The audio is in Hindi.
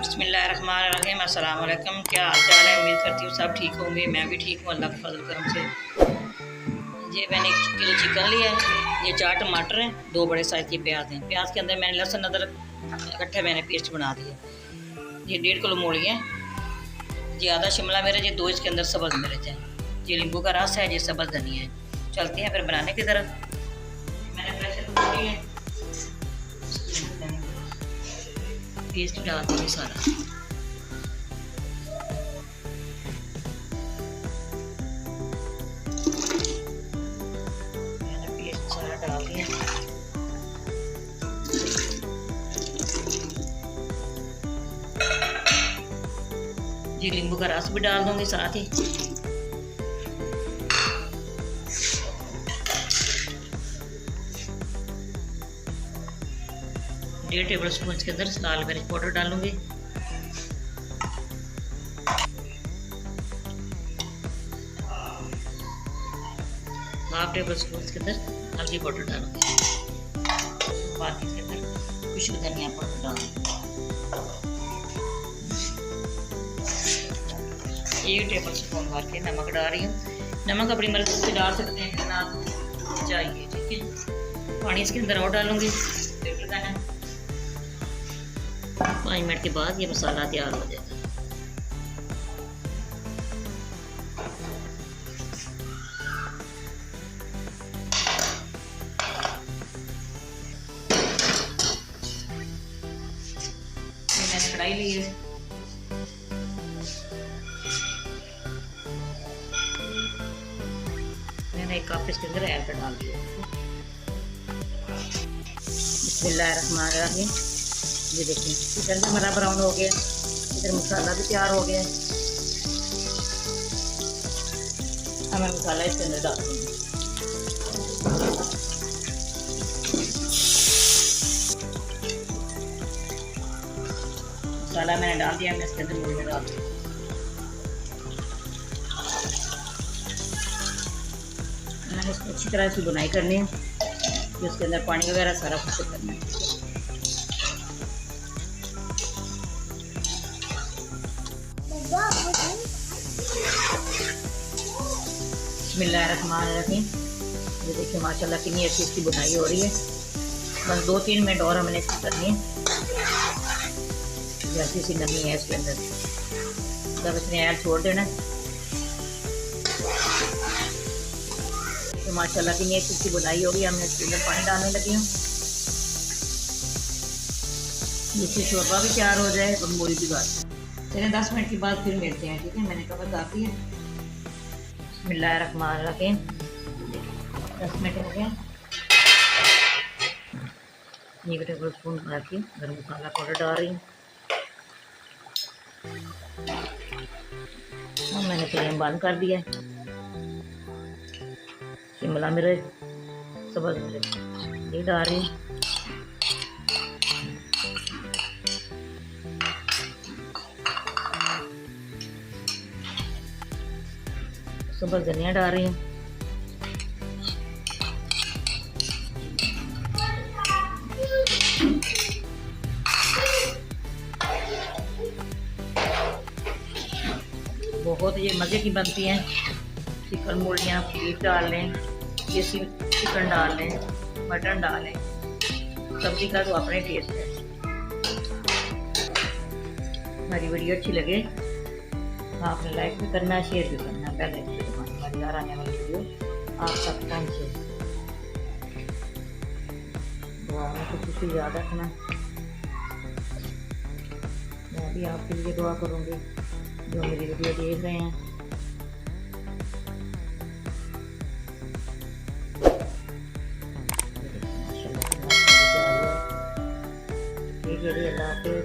बिस्मिल्लाहिर्रहमानिर्रहीम। अस्सलाम वालेकुम। क्या हाल चाल है? उम्मीद करती हूँ सब ठीक होंगे। मैं भी ठीक हूँ अल्लाह के फजल करम से। ये मैंने 1 किलो चिकन लिया है। ये 4 टमाटर हैं, 2 बड़े साइज़ के प्याज हैं। प्याज के अंदर मैंने लहसुन अदरक इकट्ठे मैंने पेस्ट बना दिया। ये 1.5 किलो मूली है। ये आधा शिमला मिर्च, ये 2 इसके अंदर सब्ज़ मिर्च है। ये नींबू का रस है, ये सब्ज़ धनिया है। चलते हैं फिर बनाने की तरफ। मैंने प्रेशर कुकर लिया, पेस्ट डाल दिया सारा। मैंने पेस्ट सारा डाल दिया। जी नींबू का रस भी डाल दूंगी साथ ही। डेढ़ टेबल स्पून के अंदर लाल मिर्च पाउडर डालूंगी। हाफ टेबल स्पून के अंदर हल्दी पाउडर डालूंगी। बाकी इसके अंदर खुशबू धनिया पाउडर डालूंगी। 1 टेबल स्पून भर के नमक डाल रही हूँ। नमक अपनी मर्जी से डाल सकते हैं, कितना चाहिए। ठीक है, पानी इसके अंदर और डालूंगी। 5 मिनट के बाद ये मसाला तैयार हो जाएगा। ये मैंने कढ़ाई ली है। मैंने 1 कप इसके अंदर ऐड डाल दिया। बिस्मिल्लाहिर्रहमानिर्रहीम। ये देखिए चिकन भी हमारा ब्राउन हो गया, इधर मसाला भी तैयार हो गया है। अब मैं मसाला इसके अंदर डाल दूँगी। मसाला मैंने डाल दिया, मैं इसके अंदर मूली डाल दूँगी। मैंने इसको अच्छी तरह से बुनाई करनी है, इसके अंदर पानी वगैरह सारा कुछ करना है। बिस्मिल्लाहिर्रहमानिर्रहीम। ये देखिए माशाल्लाह कितनी अच्छी इसकी बुनाई हो रही है। बस 2-3 मिनट और हमने इसकी करनी है। जैसी सी नमी है इसके अंदर, तब इसने ऐड छोड़ देना है। तो माशाल्लाह कितनी अच्छी इसकी बुनाई होगी। हमने इसके अंदर पानी डालने लगी हूँ, जिससे शोरबा भी तैयार हो जाए और मूली की बात। चलिए 10 मिनट के बाद फिर मिलते हैं। ठीक है, मैंने कहा काफ़ी है। बिस्मिल्लाहिर्रहमानिर्रहीम। 10 मिनट हो गया। 1 टेबल स्पून भर के गरम मसाला पाउडर डाल रही हूँ। और मैंने फ्लेम बंद कर दिया है। शिमला मिर्च, सब्ज़ मिर्च ये डाल रही हूँ। सब्ज़ धनिया डाल रही हूँ। बहुत ये मज़े की बनती हैं। चिकन मूलियाँ बीफ डाल लें, देसी चिकन डाल लें, मटन डाल लें, सब्ज़ी का तो अपने टेस्ट है। हमारी वीडियो अच्छी लगे आपने लाइक भी करना है, शेयर भी करना है। पहले हमारी यार आने वाली वीडियो आप तक पहुँचे। दुआ में कुछ याद रखना। मैं भी आपके लिए दुआ करूँगी जो मेरी वीडियो देख रहे हैं। ठीक है, अल्लाह हाफ़िज़।